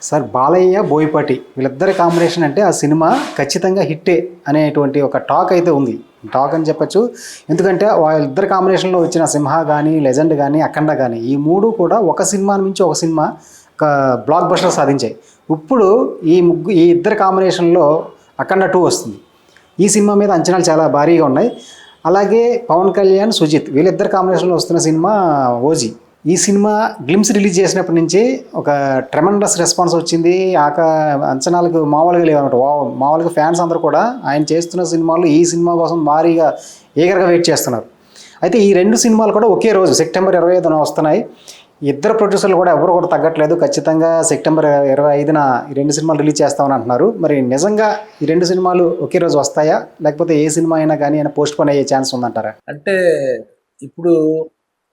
Sir Balayya, Boyapati వీళ్ళిద్దరి combination అంటే ఆ సినిమా ఖచ్చితంగా హిట్టే అనేటువంటి ఒక టాక్ అయితే ఉంది. టాక్ అని చెప్పొచ్చు. ఎందుకంటే వాళ్ళిద్దరి కాంబినేషన్‌లో వచ్చిన 'సింహ' గానీ, 'లెజెండ్' గానీ, 'అఖండ' గానీ ఈ 3 కూడా ఒక సినిమా నుంచి ఒక సినిమా ఒక బ్లాక్ బస్టర్ సాధించాయి. ఇప్పుడు ఈ ఇద్దరి కాంబినేషన్‌లో 'అఖండ 2' వస్తుంది. ఈ సినిమా మీద అంచనాలు చాలా భారీగా ఉన్నాయి. అలాగే పవన్ కళ్యాణ్, సుజిత్ వీళ్ళిద్దరి కాంబినేషన్‌లో వస్తున్న సినిమా 'ఓజీ'. ఈ సినిమా గ్లిమ్స్ రిలీజ్ చేసినప్పటి నుంచి ఒక ట్రెమెండస్ రెస్పాన్స్ వచ్చింది. అంచనాలకు మామూలుగా లేవన్నమాట. మామూలుగా ఫ్యాన్స్ అందరూ కూడా ఆయన చేస్తున్న సినిమాలు ఈ సినిమా కోసం భారీగా ఈగర్‌గా వెయిట్ చేస్తున్నారు. అయితే ఈ 2 సినిమాలు కూడా ఒకే రోజు సెప్టెంబర్ 25న వస్తున్నాయి. ఇద్దరు ప్రొడ్యూసర్లు కూడా ఎవరు కూడా తగ్గట్లేదు. ఖచ్చితంగా సెప్టెంబర్ 25న ఈ 2 సినిమాలు రిలీజ్ చేస్తామని అంటున్నారు. మరి నిజంగా ఈ 2 సినిమాలు ఒకే రోజు వస్తాయా? లేకపోతే ఏ సినిమా అయినా కానీ పోస్ట్‌పోన్ అయ్యే ఛాన్స్ ఉందంటారా? అంటే ఇప్పుడు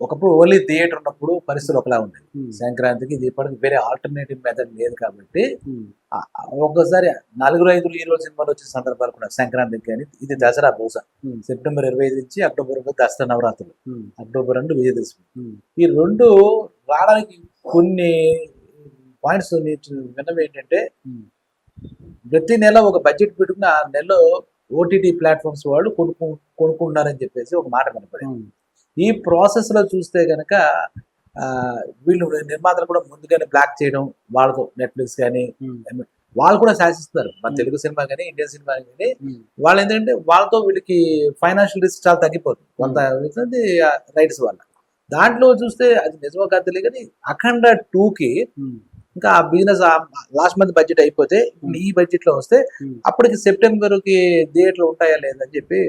ఒకప్పుడు ఓన్లీ థియేటర్ ఉన్నప్పుడు పరిస్థితులు ఒకలా ఉండేది. సంక్రాంతికి, దీపావళికి వేరే ఆల్టర్నేటివ్ మెథడ్ లేదు కాబట్టి ఒక్కోసారి 4-5 హీరోల సినిమాలు వచ్చిన సందర్భాలు కూడా సంక్రాంతికి కానీ, ఇది దసరా బహుశా సెప్టెంబర్ 25 నుంచి అక్టోబర్ 1 దసరా నవరాత్రులు, అక్టోబర్ 2 విజయదశమి. ఈ 2 రావడానికి కొన్ని పాయింట్స్ విన్నవి ఏంటంటే, ప్రతి నెల ఒక బడ్జెట్ పెట్టుకుని ఆ నెలలో ఓటీటీ ప్లాట్ఫామ్స్ వాళ్ళు కొనుక్కుంటున్నారని చెప్పేసి ఒక మాట కనపడింది. ఈ ప్రాసెస్ లో చూస్తే కనుక వీళ్ళు నిర్మాతలు కూడా ముందుగానే బ్లాక్ చేయడం, వాళ్ళతో నెట్ఫ్లిక్స్ కానీ వాళ్ళు కూడా శాసిస్తారు. మన తెలుగు సినిమా కానీ, ఇండియన్ సినిమా కానీ వాళ్ళు ఏంటంటే వాళ్ళతో వీళ్ళకి ఫైనాన్షియల్ రిస్క్ చాలా తగ్గిపోతుంది కొంత రైట్స్ వల్ల. దాంట్లో చూస్తే అది నిజమో కాదు తెలియదు కానీ అఖండ 2కి ఇంకా ఆ బిజినెస్ లాస్ట్ మంత్ బడ్జెట్ అయిపోతే ఈ బడ్జెట్ లో వస్తే అప్పటికి సెప్టెంబర్ కి థియేటర్లు ఉంటాయా లేదని చెప్పి.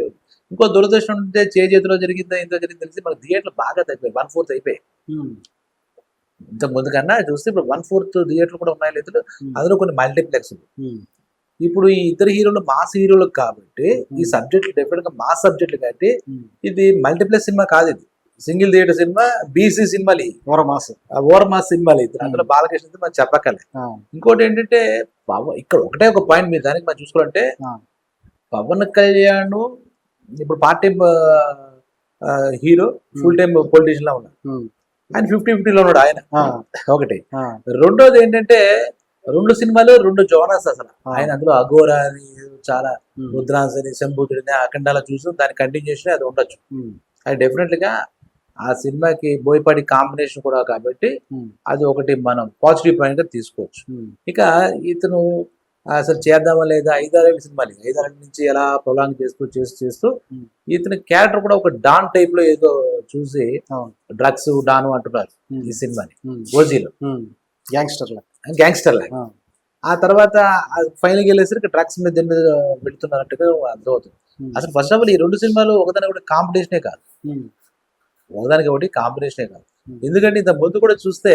ఇంకో దురదృష్టం ఉంటే చేతిలో జరిగిందా ఇంత జరిగింది తెలిసి మనకి థియేటర్లు బాగా తగ్గిపోయి 1/4 అయిపోయాయి. ఇంతకు ముందు కన్నా చూస్తే ఇప్పుడు 1/4 థియేటర్లు కూడా ఉన్నాయి లేదు. అందులో కొన్ని మల్టీప్లెక్స్. ఇప్పుడు ఈ ఇద్దరు హీరోలు మాస్ హీరోలు కాబట్టి ఈ సబ్జెక్టులు డెఫినెట్ గా మాస్ సబ్జెక్టులు కాబట్టి ఇది మల్టీప్లెక్స్ సినిమా కాదు, ఇది సింగిల్ థియేటర్ సినిమా. బీసీ సినిమాలు, ఓరమాస్ సినిమాలు ఇది. అందులో బాలకృష్ణ మనం చెప్పక్కలే. ఇంకోటి ఏంటంటే ఇక్కడ ఒకటే ఒక పాయింట్ మీరు దానికి మనం చూసుకోవాలంటే, పవన్ కళ్యాణ్ ఇప్పుడు part time hero, full time politician లా ఉన్నాడు. ఆయన 50-50లో ఉన్నాడు ఆయన. ఒకటి. రెండోది ఏంటంటే 2 సినిమాలు 2 జోనర్స్ అసలు. ఆయన అందులో అఘోరా అని చాలా, రుద్రాన్స్ అని, శంభూతుడిని, అఖండాల చూసి దాని కంటిన్యూషన్ అది ఉండొచ్చు. అది డెఫినెట్ గా ఆ సినిమాకి బోయపాటి కాంబినేషన్ కూడా కాబట్టి అది ఒకటి మనం పాజిటివ్ పాయింట్ గా తీసుకోవచ్చు. ఇక ఇతను అసలు చేద్దామా లేదా 5-6 సినిమాలు, 5-6 నుంచి ఎలా ప్రొలాంగ్ చేస్తూ ఇతని క్యారెక్టర్ కూడా ఒక డాన్ టైప్ లో ఏదో చూసి డ్రగ్స్ డాను అంటున్నారు ఈ సినిమాని. ఓజీలో గ్యాంగ్స్టర్ లాగా. ఆ తర్వాత ఫైనల్ వెళ్ళేసరికి డ్రగ్స్ మీద దీని మీద పెడుతున్నట్టుగా అర్థమవుతుంది. అసలు ఫస్ట్ ఆఫ్ ఆల్ ఈ 2 సినిమాలు ఒకదానికి ఒకటి కాంపిటీషనే కాదు, ఎందుకంటే ఇంత ముందు కూడా చూస్తే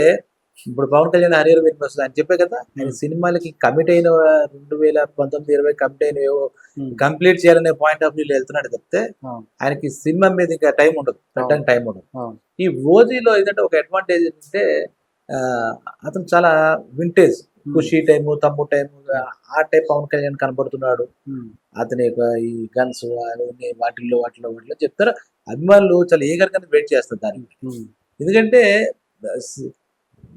ఇప్పుడు పవన్ కళ్యాణ్ హరిహర వీరమల్లు వస్తుంది అని చెప్పే కదా, ఆయన సినిమాలకి కమిట్ అయిన 2019-20 కమిట్ అయిన కంప్లీట్ చేయాలనే పాయింట్ ఆఫ్ వ్యూలో వెళ్తున్నాడు తప్పితే ఆయనకి సినిమా మీద ఇంకా టైం ఉండదు, పెట్టడానికి టైం ఉండదు. ఈ ఓజీలో ఏంటంటే ఒక అడ్వాంటేజ్ ఏంటంటే అతను చాలా వింటేజ్, ఖుషి టైము, తమ్ము టైము ఆ టైప్ పవన్ కళ్యాణ్ కనబడుతున్నాడు. అతని ఈ గన్స్ వాటిల్లో చెప్తారు. అభిమానులు చాలా ఈగర్గా వెయిట్ చేస్తారు దానికి. ఎందుకంటే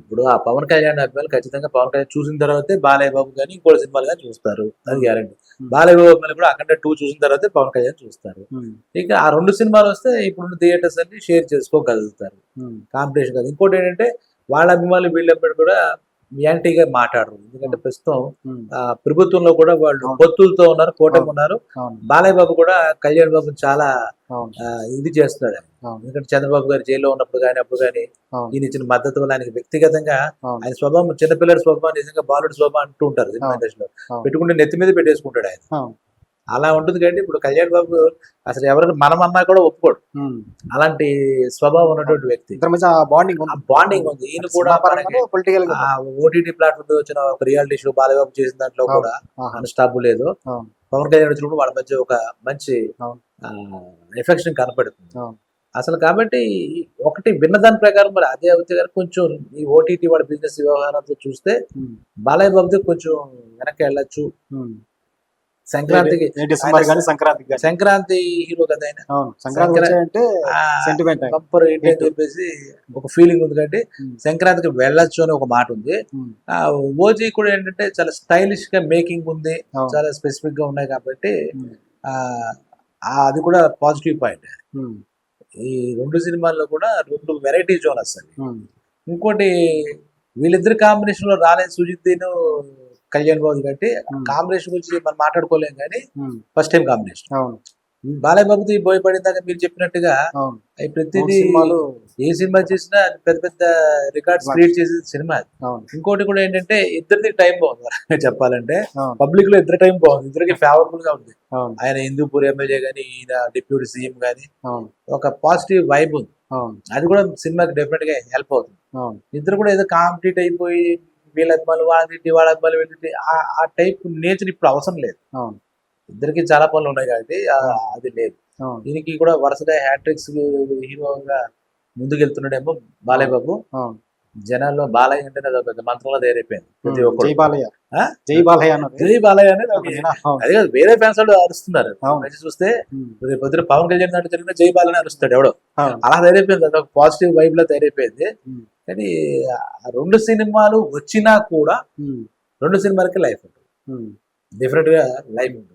ఇప్పుడు ఆ పవన్ కళ్యాణ్ అభిమానులు ఖచ్చితంగా పవన్ కళ్యాణ్ చూసిన తర్వాతే బాలయ్య బాబు కానీ ఇంకోటి సినిమాలు కానీ చూస్తారు, అది గ్యారంటీ. బాలయ్య బాబు అభిమానులు కూడా అఖండ 2 చూసిన తర్వాతే పవన్ కళ్యాణ్ చూస్తారు. ఇక ఆ 2 సినిమాలు వస్తే ఇప్పుడు థియేటర్స్ అన్ని షేర్ చేసుకోగలుగుతారు, కాంపిటీషన్ కాదు. ఇంకోటి ఏంటంటే వాళ్ళ అభిమానులు వీళ్ళప్పుడు కూడా యాంటీగా మాట్లాడరు. ఎందుకంటే ప్రస్తుతం ప్రభుత్వంలో కూడా వాళ్ళు పొత్తులతో ఉన్నారు, కూటమి ఉన్నారు. బాలయ్య బాబు కూడా కళ్యాణ్ బాబు చాలా ఇది చేస్తున్నాడు. ఎందుకంటే చంద్రబాబు గారు జైల్లో ఉన్నప్పుడు కానీ అప్పుడు కానీ ఈయన ఇచ్చిన మద్దతు వల్ల ఆయనకి వ్యక్తిగతంగా ఆయన స్వభావం, చిన్నపిల్లడి స్వభావం నిజంగా బాలుడి స్వభావం అంటూ ఉంటారు సినిమా ఇండస్ట్రీలో. పెట్టుకుంటే నెత్తి మీద పెట్టేసుకుంటాడు ఆయన, అలా ఉంటుంది. కాబట్టి ఇప్పుడు కళ్యాణ్ బాబు అసలు ఎవరైనా మనమన్నా కూడా ఒప్పుకోడు, అలాంటి స్వభావం ఉన్నటువంటి వ్యక్తి. బాండింగ్ ఉంది. ఈయన కూడా ఓటీటీ ప్లాట్ఫామ్ వచ్చిన ఒక రియాలిటీ షో బాలయ్య బాబు చేసిన దాంట్లో కూడా అన్స్టాప్ లేదు. పవన్ కళ్యాణ్ వచ్చినప్పుడు వాళ్ళ మధ్య ఒక మంచి ఎఫెక్షన్ కనపడుతుంది అసలు. కాబట్టి ఒకటి విన్నదాని ప్రకారం మరి అదే అవుతే కానీ కొంచెం ఈ ఓటీటీ వాళ్ళ బిజినెస్ వ్యవహారంతో చూస్తే బాలయ్య బాబుతో కొంచెం వెనక్కి వెళ్ళచ్చు సంక్రాంతికి డిసెంబర్ కానీ సంక్రాంతికి కానీ. సంక్రాంతి హీరో కదా ఆయన. అవును, సంక్రాంతి వచ్చాయంటే సెంటిమెంట్. బంపర్ ఏంటి అని చెప్పేసి ఒక ఫీలింగ్ ఉంది కాబట్టి సంక్రాంతికి వెళ్ళొచ్చు అని ఒక మాట ఉంది. ఓజీ కూడా ఏంటంటే చాలా స్టైలిష్ గా మేకింగ్ ఉంది, చాలా స్పెసిఫిక్ గా ఉన్నాయి కాబట్టి అది కూడా పాజిటివ్ పాయింట్. ఈ రెండు సినిమాల్లో కూడా రెండు వెరైటీ జోన్ వస్తాయి. ఇంకోటి వీళ్ళిద్దరి కాంబినేషన్ లో రాలేదు సుజిత్ కళ్యాణ్ బాబు కాబట్టి కాంబినేషన్ గురించి మనం మాట్లాడుకోలేం కానీ ఫస్ట్ టైం కాంబినేషన్. బాలయ్య బాబుతో భయపడిందాక మీరు చెప్పినట్టుగా ప్రతిదీ ఏ సినిమా చేసినా పెద్ద పెద్ద రికార్డ్స్ క్రియేట్ చేసే సినిమా. ఇంకోటి కూడా ఏంటంటే ఇద్దరిది టైం బాగుంది చెప్పాలంటే, పబ్లిక్ లో ఇద్దరు టైం బాగుంది, ఇద్దరికి ఫేవరబుల్ గా ఉంది. ఆయన హిందూపూర్ ఎమ్మెల్యే గానీ, ఈయన డిప్యూటీ సీఎం గానీ ఒక పాజిటివ్ వైబ్ ఉంది. అది కూడా సినిమాకి డెఫినెట్ గా హెల్ప్ అవుతుంది. ఇద్దరు కూడా ఏదో కాంప్లీట్ అయిపోయి వీళ్ళ అభిమానులు వాళ్ళ అభిమానులు వీళ్ళకి ఆ టైప్ నేచర్ ఇప్పుడు అవసరం లేదు. ఇద్దరికి చాలా పనులు ఉన్నాయి కాబట్టి అది లేదు. దీనికి కూడా వరుసగా హ్యాట్రిక్స్ హీరోగా ముందుకెళ్తున్నాడేమో బాలయ్య బాబు. జనాల్లో బాలయ్య అంటే అది పెద్ద మంత్రంలో తయారైపోయింది. ప్రతి ఒక్కరు జై బాలయ్య అనేది అదే కాదు, వేరే ఫ్యాన్స్ వాళ్ళు అరుస్తున్నారు. చూస్తే పొద్దున పవన్ కళ్యాణ్ దాంట్లో జరిగిన జై బాలయ్య అరుస్తాడు ఎవడో, అలా తయారైపోయింది. అది ఒక పాజిటివ్ వైబ్ లో తయారైపోయింది. కానీ రెండు సినిమాలు వచ్చినా కూడా రెండు సినిమాలకి లైఫ్ ఉంటుంది, డిఫరెంట్ గా లైఫ్ ఉంటుంది.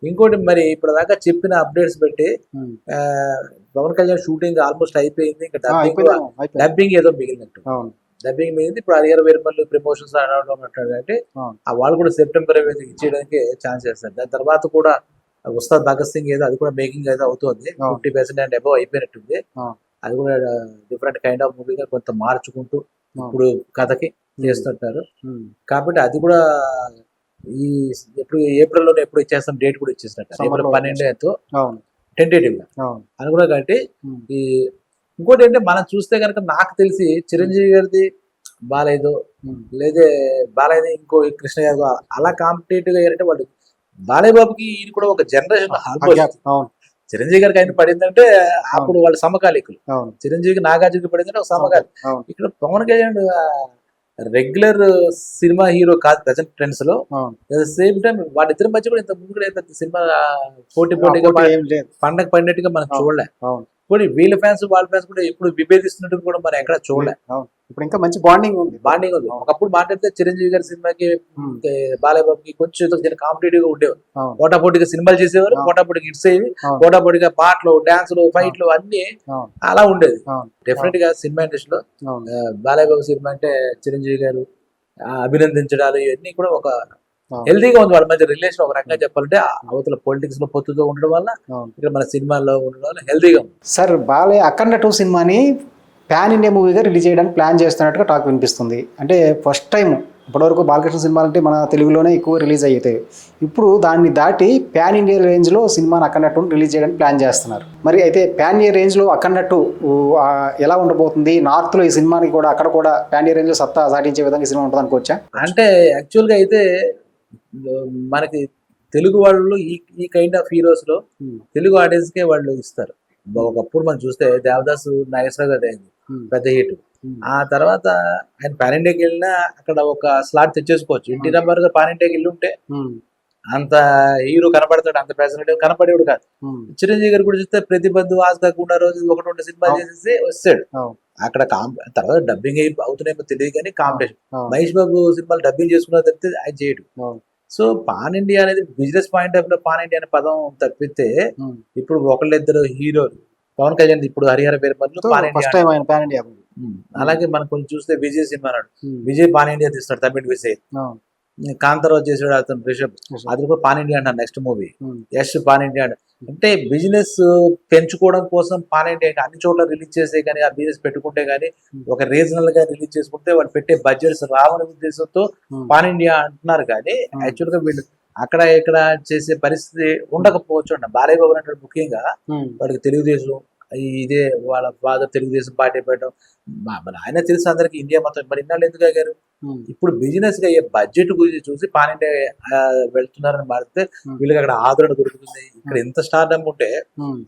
ఇంకోటి మరి ఇప్పుడు దాకా చెప్పిన అప్డేట్స్ బట్టి పవన్ కళ్యాణ్ షూటింగ్ ఆల్మోస్ట్ అయిపోయింది. ఇంకా డబ్బింగ్ ఏదో మిగిలినట్టు. డబ్బింగ్ మిగిలింది. ఇప్పుడు హరిహర వీరమల్లు ప్రమోషన్స్ అంటాడు కాబట్టి వాళ్ళు కూడా సెప్టెంబర్ ఇచ్చేయడానికి ఛాన్స్ చేస్తారు. దాని తర్వాత కూడా ఉస్తాద్ భగత్ సింగ్ ఏదో అది కూడా మేకింగ్ ఏదో అవుతుంది, 50% అండ్ అబౌవ్ అయిపోయినట్టుంది. అది కూడా డిఫరెంట్ కైండ్ ఆఫ్ మూవీగా కొంత మార్చుకుంటూ ఇప్పుడు కథకి చేస్తుంటారు కాబట్టి అది కూడా ఈ ఎప్పుడు ఏప్రిల్ లోనే ఎప్పుడు ఇచ్చేస్తాం, డేట్ కూడా ఇచ్చేసినట్టు ఏప్రిల్ 12 టెంటేటివ్ గా అనుకున్నా. కాబట్టి ఈ ఇంకోటి ఏంటంటే మనం చూస్తే కనుక నాకు తెలిసి చిరంజీవి గారిది బాలయ్యదో లేదా బాలయ్యది ఇంకో కృష్ణ గారు అలా కాంపిటేటివ్ గా ఏంటంటే వాళ్ళు బాలయ్య బాబుకి ఈయన కూడా ఒక జనరేషన్ ఆల్మోస్ట్. చిరంజీవి గారికి ఆయన పడిందంటే అప్పుడు వాళ్ళు సమకాలికులు, చిరంజీవికి నాగార్జునకి పడిందంటే ఒక సమకాలి. ఇక్కడ Pawan Kalyan regular cinema hero కాదు ప్రజెంట్ ట్రెండ్స్ లో. సేమ్ టైం వాళ్ళిద్దరి మధ్య కూడా ఇంత ముందు కూడా సినిమా పోటీగా పండగ పడినట్టుగా మనం చూడలే. ఇప్పుడు వీళ్ళ ఫ్యాన్స్ వాళ్ళ ఫ్యాన్స్ కూడా ఎప్పుడు విభేదిస్తున్నట్టు కూడా మనం ఎక్కడ చూడలే. ఇప్పుడు ఇంకా మంచి బాండింగ్ ఉంది. ఒకప్పుడు మాట్లాడితే చిరంజీవి గారి సినిమాకి బాలయ్య బాబుకి కొంచెం కాంపిటేటివ్ గా ఉండేవారు, పోటాపోటీగా సినిమాలు చేసేవారు, పోటాపోటీగా హిట్స్ అయ్యి, పోటాపోటీగా పాటలు డాన్సులు ఫైట్లు అన్ని అలా ఉండేది. డెఫినెట్ గా సినిమా ఇండస్ట్రీలో బాలయ్య బాబు సినిమా అంటే చిరంజీవి గారు అభినందించడాలు ఇవన్నీ కూడా ఒక హెల్దీగా ఉంది. వాళ్ళ మధ్య రిలేషన్ ఒక రకంగా చెప్పాలంటే అవతల పొలిటిక్స్ లో పొత్తుతో ఉండడం వల్ల ఇక్కడ మన సినిమాల్లో ఉండడం వల్ల హెల్దీగా ఉంది. సార్ బాలయ్య అఖండ 2 సినిమాని పాన్ ఇండియా మూవీగా రిలీజ్ చేయడానికి ప్లాన్ చేస్తున్నట్టుగా టాక్ వినిపిస్తుంది. అంటే ఫస్ట్ టైం ఇప్పటివరకు బాలకృష్ణ సినిమాలు అంటే మన తెలుగులోనే ఎక్కువ రిలీజ్ అవుతాయి. ఇప్పుడు దాన్ని దాటి పాన్ ఇండియా రేంజ్లో సినిమాని అఖండ 2 రిలీజ్ చేయడానికి ప్లాన్ చేస్తున్నారు. మరి అయితే పాన్ ఇండియా రేంజ్లో అఖండ 2 ఎలా ఉండబోతుంది? నార్త్లో ఈ సినిమాకి కూడా అక్కడ కూడా పాన్ ఇండియా రేంజ్లో సత్తా సాటించే విధంగా సినిమా ఉంటుంది అనుకోవచ్చా? అంటే యాక్చువల్గా అయితే మనకి తెలుగు వాళ్ళు ఈ కైండ్ ఆఫ్ హీరోస్ లో తెలుగు ఆడియన్స్ కే వాళ్ళు ఇస్తారు. ఒకప్పుడు మనం చూస్తే దేవదాసు నాగేశ్వరరావు గారు అయింది పెద్ద హిట్. ఆ తర్వాత ఆయన పాన్ ఇండియాకి వెళ్ళినా అక్కడ ఒక స్లాట్ తెచ్చేసుకోవచ్చు. ఎన్టీ రామారావు గారు పాన్ ఇండియాకి వెళ్ళి ఉంటే అంత హీరో కనపడతాడు, అంత ప్రెసిడెంట్ కనపడేవాడు కాదు. చిరంజీవి గారు కూడా చూస్తే ప్రతిబంధు ఆస్తా కూడా రోజు 1-2 సినిమాలు చేసేసి వస్తాడు. అక్కడ తర్వాత డబ్బింగ్ అవుతున్నాయేమో తెలియదు కానీ కాంపిటీషన్. మహేష్ బాబు సినిమాలు డబ్బింగ్ చేసుకున్న తప్పితే ఆయన చేయడు. సో పాన్ ఇండియా అనేది బిజినెస్ పాయింట్ ఆఫ్ లో పాన్ ఇండియా అనే పదం తప్పితే ఇప్పుడు ఒకళ్ళిద్దరు హీరోలు పవన్ కళ్యాణ్ ఇప్పుడు హరిహర వీరమల్లు పాన్ ఇండియా. అలాగే మనం కొంచెం చూస్తే విజయ్ సినిమా అన్నాడు, విజయ్ పాన్ ఇండియా తీస్తాడు, తమిళ విజయ్. కాంతారావు చేసాడు అతను రిషబ్, అది కూడా పాన్ ఇండియా అంటారు next movie. Yash pan India అంటే బిజినెస్ పెంచుకోవడం కోసం పాన్ ఇండియా అన్ని చోట్ల రిలీజ్ చేసే కానీ ఆ బిజినెస్ పెట్టుకుంటే కానీ ఒక రీజనల్ గా రిలీజ్ చేసుకుంటే వాళ్ళు పెట్టే బడ్జెట్స్ రావని ఉద్దేశంతో పాన్ ఇండియా అంటున్నారు. కానీ యాక్చువల్ గా వీళ్ళు అక్కడ ఇక్కడ చేసే పరిస్థితి ఉండకపోవచ్చు అంట. బాలయ్య బాబు అంటే ముఖ్యంగా వాడికి తెలుగుదేశం ఇదే వాళ్ళ ఫాదర్ తెలుగుదేశం పార్టీ పెట్టడం ఆయన తెలుసు అందరికి ఇండియా మొత్తం. మరి ఇన్నాళ్ళు ఎందుకు అయ్యారు? ఇప్పుడు బిజినెస్ గా అయ్యే బడ్జెట్ గురించి చూసి పాన్ ఇండియా వెళ్తున్నారని మారితే వీళ్ళకి అక్కడ ఆదరణ దొరుకుతుంది. ఇక్కడ ఎంత స్టార్డమ్ ఉంటే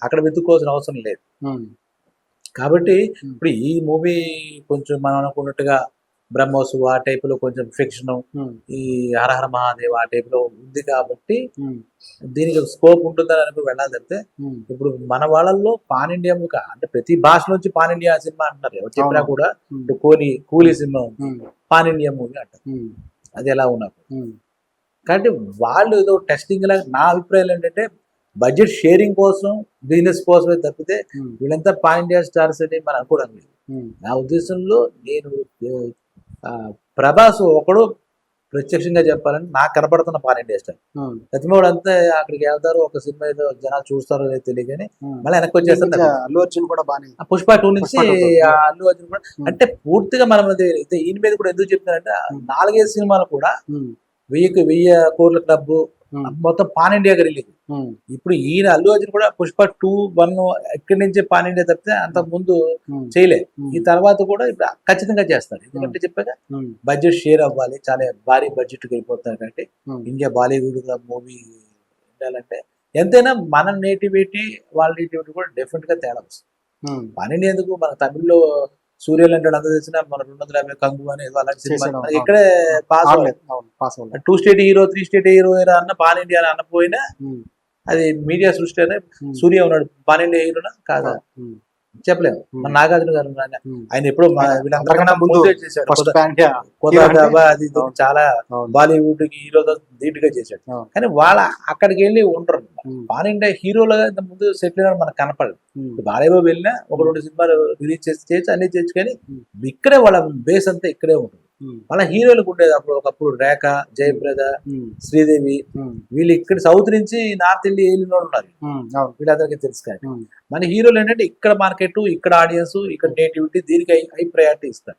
అక్కడ వెతుక్కోవాల్సిన అవసరం లేదు. కాబట్టి ఇప్పుడు ఈ మూవీ కొంచెం మనం అనుకున్నట్టుగా బ్రహ్మోస్ ఆ టైప్ లో కొంచెం ఫిక్షన్, ఈ హరహర మహాదేవ్ ఆ టైప్ లో ఉంది కాబట్టి దీనికి స్కోప్ ఉంటుందని అనుకుని వెళ్ళాలి తప్పితే ఇప్పుడు మన వాళ్ళల్లో పాన్ ఇండియా అంటే ప్రతి భాష నుంచి పాన్ ఇండియా సినిమా అంటారు. ఎవరు చెప్పినా కూడా ఇప్పుడు కూలీ సినిమా ఉంది, పాన్ ఇండియా మూవీ అంటారు. అది ఎలా ఉన్నప్పుడు కాబట్టి వాళ్ళు ఏదో టెస్టింగ్ లాగా నా అభిప్రాయం ఏంటంటే బడ్జెట్ షేరింగ్ కోసం బిజినెస్ కోసమే తప్పితే వీళ్ళంతా పాన్ ఇండియా స్టార్స్ అని మనం అనుకోవడం లేదు. నా ఉద్దేశంలో నేను ప్రభాస్ ఒకడు ప్రత్యక్షంగా చెప్పాలని నాకు కనపడుతున్న పాన్ ఇండియా స్టార్. ప్రతిమూడు అంతా అక్కడికి వెళ్తారు, ఒక సినిమా ఏదో జనాలు చూస్తారో లేదో తెలియగానే మళ్ళీ వెనక్కి వచ్చేస్తారు. అల్లు అర్జున్ కూడా బాగా పుష్ప 2 నుంచి అల్లు అర్జున్ కూడా అంటే పూర్తిగా మనం ఈయన మీద కూడా ఎందుకు చెప్తున్నారంటే 4-5 సినిమాలు కూడా 1000 కోట్ల క్లబ్ మొత్తం పాన్ ఇండియాగా రిలీజ్. ఇప్పుడు ఈయన అల్లు అర్జున్ కూడా పుష్ప 2, 1 ఇక్కడి నుంచే పాన్ ఇండియా తప్పితే అంతకు ముందు చేయలే. ఈ తర్వాత కూడా ఇప్పుడు ఖచ్చితంగా చేస్తారు. ఎందుకంటే చెప్పాక బడ్జెట్ షేర్ అవ్వాలి, చాలా భారీ బడ్జెట్ వెళ్ళిపోతున్నారు కాబట్టి ఇండియా బాలీవుడ్ మూవీ ఉండాలంటే ఎంతైనా మన నేటివిటీ వాళ్ళ నేటివిటీ కూడా డెఫినెట్ గా తేడా వస్తుంది. పాన్ ఇండియా ఎందుకు మన తమిళ్లో సూర్యలు అంటే అంత తెలిసిన మన 250 కంగు అని అలాంటి సినిమా ఇక్కడే పాస్ అవ్వలేదు. 2 స్టేట్ హీరో 3 స్టేట్ హీరో అన్న పాన్ ఇండియా అన్నపోయినా అది మీడియా సృష్టి అనే. సూర్య ఉన్నాడు పాన్ ఇండియా హీరోనా కాదా చెప్పలేము. మన నాగార్జున గారు ఆయన ఎప్పుడు వీళ్ళందరికన్నా ముందు చేశాడు. అది చాలా బాలీవుడ్ కి హీరోగా ధీటుగా చేశాడు. కానీ వాళ్ళ అక్కడికి వెళ్ళి ఉండరు. పాన్ ఇండియా హీరోలుగా ఇంత ముందు సెటిల్ అయినా మనకు కనపడదు. బాలీవుడ్ వెళ్ళినా 1-2 సినిమాలు రిలీజ్ చేయొచ్చు, అన్ని చేయొచ్చు, కానీ ఇక్కడే వాళ్ళ బేస్ అంతా ఇక్కడే ఉంటుంది. వాళ్ళ హీరోలకు ఉండేది అప్పుడు ఒకప్పుడు రేఖ, జయప్రద, శ్రీదేవి, వీళ్ళు ఇక్కడ సౌత్ నుంచి నార్త్ వెళ్ళి వెళ్ళిన వాళ్ళు ఉన్నారు. వీళ్ళందరికీ తెలుసు. కానీ మన హీరోలు ఏంటంటే ఇక్కడ మార్కెట్, ఇక్కడ ఆడియన్స్, ఇక్కడ నేటివిటీ, దీనికి హై ప్రయారిటీ ఇస్తారు.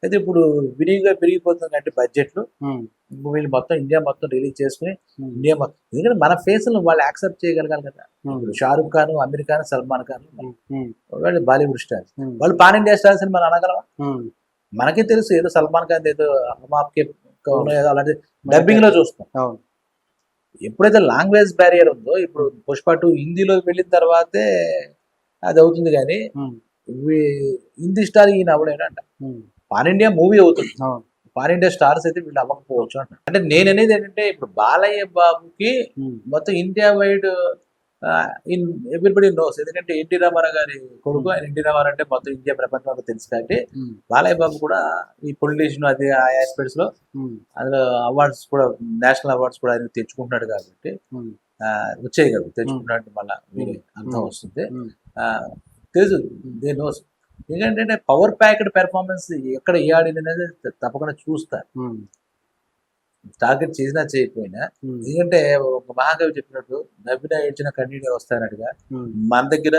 అయితే ఇప్పుడు విరివిగా పెరిగిపోతుంది అంటే బడ్జెట్లు వీళ్ళు మొత్తం ఇండియా మొత్తం రిలీజ్ చేసుకుని ఇండియా మొత్తం, ఎందుకంటే మన ఫేస్ వాళ్ళు యాక్సెప్ట్ చేయగలగాలి కదా. ఇప్పుడు షారుఖ్ ఖాన్, అమీర్ ఖాన్, సల్మాన్ ఖాన్ వాళ్ళు బాలీవుడ్ స్టార్స్, వాళ్ళు పాన్ ఇండియా స్టార్స్ అని మనం అనగలమా? మనకే తెలుసు ఏదో సల్మాన్ ఖాన్ ఏదో అలాంటి డబ్బింగ్ లో చూస్తాం. ఎప్పుడైతే లాంగ్వేజ్ బ్యారియర్ ఉందో, ఇప్పుడు పుష్ప 2 హిందీలో వెళ్ళిన తర్వాతే అది అవుతుంది. కానీ హిందీ స్టార్ ఈయన అవ్వలేనంట. పాన్ ఇండియా మూవీ అవుతుంది, పాన్ ఇండియా స్టార్స్ అయితే వీళ్ళు అవ్వకపోవచ్చు అంట. అంటే నేను అనేది ఏంటంటే ఇప్పుడు బాలయ్య బాబుకి మొత్తం ఇండియా వైడ్ ఎవ్రీబడి నోస్, ఎందుకంటే ఎన్టీ రామారావు గారి కొడుకు. ఆయన ఎన్టీ రామారావు అంటే మొత్తం ఇండియా ప్రపంచం అంతా తెలుసు. కాబట్టి బాలయ్య బాబు కూడా ఈ పొలిటీషియన్ అది ఆ ఆస్పెక్ట్స్ లో అందులో అవార్డ్స్ కూడా, నేషనల్ అవార్డ్స్ కూడా ఆయన తెచ్చుకుంటున్నాడు. కాబట్టి వచ్చాయి కదా తెచ్చుకున్నట్టు మళ్ళీ వేరే అర్థం వస్తుంది. తెలుసు దే నోస్. ఎందుకంటే పవర్ ప్యాక్డ్ పెర్ఫార్మెన్స్ ఎక్కడ ఏ ఆడిన అనేది తప్పకుండా చూస్తారు, టార్గెట్ చేసినా చేయకపోయినా. ఎందుకంటే ఒక మహాకవి చెప్పినట్టు నవ్వినా ఏడ్చిన కన్నీళ్ళు వస్తాయన్నట్టుగా మన దగ్గర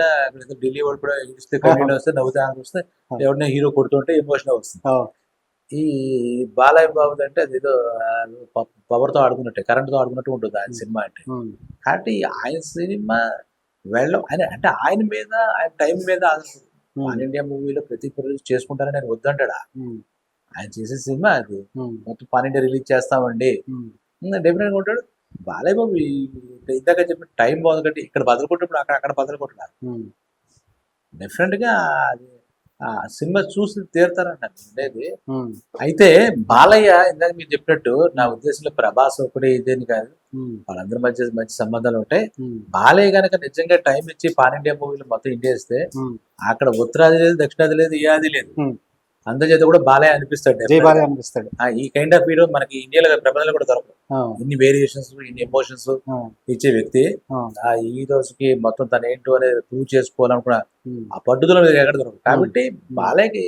ఢిల్లీ వాళ్ళు కూడా ఏడిస్తే కన్నీళ్ళు వస్తే, నవ్వుతే వస్తే, ఎవరినైనా హీరో కొడుతుంటే ఎమోషన్ వస్తుంది. ఈ బాలయ్య బాబు అంటే అది ఏదో పవర్తో ఆడుకున్నట్టే, కరెంట్తో ఆడుకున్నట్టు ఉంటుంది ఆయన సినిమా అంటే. కాబట్టి ఆయన సినిమా ఆయన అంటే ఆయన మీద, ఆయన టైం మీద పాన్ ఇండియా మూవీలో ప్రతి ప్రొడ్యూస్ చేసుకుంటారని నేను వద్దంటాడా? ఆయన చేసే సినిమా అది మొత్తం పాన్ ఇండియా రిలీజ్ చేస్తామండి డెఫినెట్ గా ఉంటాడు. బాలయ్య బాబు ఇందాక చెప్పిన టైం బాగుంది కాబట్టి ఇక్కడ బదులు కొట్టినప్పుడు అక్కడ బదులు కొట్టారు. డెఫినెట్ గా అది ఆ సినిమా చూసి తీరుతారంట ఉండేది. అయితే బాలయ్య ఇందాక మీరు చెప్పినట్టు నా ఉద్దేశంలో ప్రభాస్ ఒకటి ఇదేని కాదు, వాళ్ళందరి మధ్య మంచి సంబంధాలు ఉంటాయి. బాలయ్య కనుక నిజంగా టైం ఇచ్చి పాన్ ఇండియా మూవీలు మొత్తం ఇండియా ఇస్తే అక్కడ ఉత్తరాది లేదు, దక్షిణాది లేదు, ఏ ఆది లేదు, అందరి చేత కూడా బాలయ్య అనిపిస్తాడు. ఈ కైండ్ ఆఫ్ హీరో మనకి ఇండియాలో ప్రపంచంలో కూడా దొరకదు. ఇన్ని వేరియేషన్స్, ఇన్ని ఎమోషన్స్ ఇచ్చే వ్యక్తి ఆ ఈ రోజుకి మొత్తం తన ఏంటో అనేది ప్రూవ్ చేసుకోవాలనుకున్న ఆ పట్టుదల ఎక్కడ దొరకదు. కాబట్టి బాలయ్యకి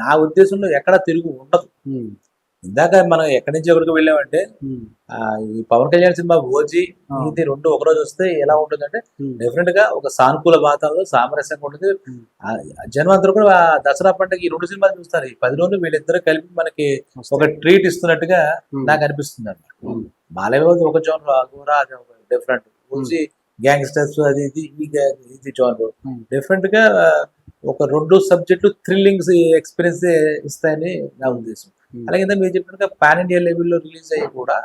నా ఉద్దేశంలో ఎక్కడ తిరుగు ఉండదు. ఇందాక మనం ఎక్కడి నుంచి ఎక్కడికి వెళ్ళామంటే ఈ పవన్ కళ్యాణ్ సినిమా ఓజీ ఇది 2 ఒకరోజు వస్తే ఎలా ఉంటుందంటే డెఫినెట్ గా ఒక సానుకూల వాతావరణం, సామరస్యంగా ఉంటుంది. జనం అందరూ కూడా దసరా పండుగ ఈ 2 సినిమాలు చూస్తారు. ఈ 10 రోజులు వీళ్ళిద్దరు కలిపి మనకి ఒక ట్రీట్ ఇస్తున్నట్టుగా నాకు అనిపిస్తుంది అన్నమాట. బాలయ్య ఒక జోనర్, అఘోరా అది ఒక డిఫరెంట్, ఓజీ గ్యాంగ్స్టర్స్ అది ఇది జోనర్. డిఫరెంట్ గా ఒక 2 సబ్జెక్టులు థ్రిల్లింగ్స్ ఎక్స్పీరియన్స్ ఇస్తాయని నా ఉద్దేశం. అలాగే మీరు చెప్పినట్టుగా పాన్ ఇండియా లెవెల్లో రిలీజ్ అయ్యి కూడా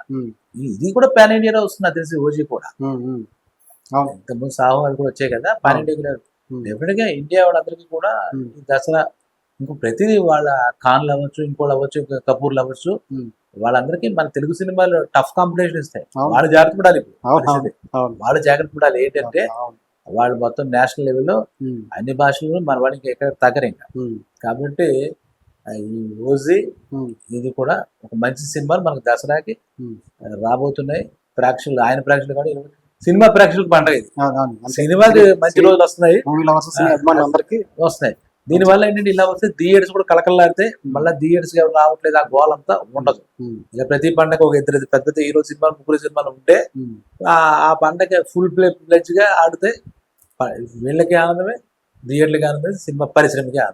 ఇది కూడా పాన్ ఇండియాలో వస్తుంది నాకు తెలిసి. ఓజీ కూడా ఇంతకుముందు సాహో అవి కూడా వచ్చాయి కదా పాన్ ఇండియా. డెఫినెట్ గా ఇండియా వాళ్ళందరికీ కూడా ఈ దసరా ఇంకో ప్రతిదీ వాళ్ళ ఖాన్లు అవ్వచ్చు, ఇంకోళ్ళు అవ్వచ్చు, ఇంకా కపూర్లు అవ్వచ్చు, ఉమ్. వాళ్ళందరికీ మన తెలుగు సినిమాలు టఫ్ కాంపిటీషన్ ఇస్తాయి. అవును. వాళ్ళు జాగ్రత్త పడాలి ఇప్పుడు అవును పరిస్థితి. అవును వాళ్ళు జాగ్రత్త పడాలి. ఏంటంటే అవును. వాళ్ళు మొత్తం నేషనల్ లెవెల్లో ఉమ్, అన్ని భాషలు మన వాడికి ఎక్కడ తగ్గరు ఇంకా. ఉమ్, కాబట్టి ఈ ఓజీ ఉమ్, ఇది కూడా ఒక మంచి సినిమాలు మనకు దసరాకి ఉమ్. రాబోతున్నాయి. ప్రేక్షకులు ఆయన ప్రేక్షకులు కానీ సినిమా ప్రేక్షకులకు పండగ ఇది. అవును, అవును. అంతే. సినిమాకి మంచి రోజులు వస్తున్నాయి మూవీ లవర్స్ సినీ అభిమానులందరికీ వస్తున్నాయి. దీనివల్ల ఏంటంటే ఇలా వస్తే థియేటర్స్ కూడా కలకల్లాడితే మళ్ళీ థియేటర్స్ ఎవరు రావట్లేదు, ఆ గోల్ అంతా ఉండదు. ఉమ్, ఇలా ప్రతి పండగ ఒక ఇద్దరు పెద్ద పెద్ద హీరో సినిమాలు, ముగ్గురు సినిమాలు ఉంటే ఉమ్. ఆ పండగ ఫుల్ ప్లెడ్జ్ గా ఆడితే వీళ్ళకి ఆనందమే, థియేటర్లకి ఆనందమే, సినిమా పరిశ్రమకి ఆనందం.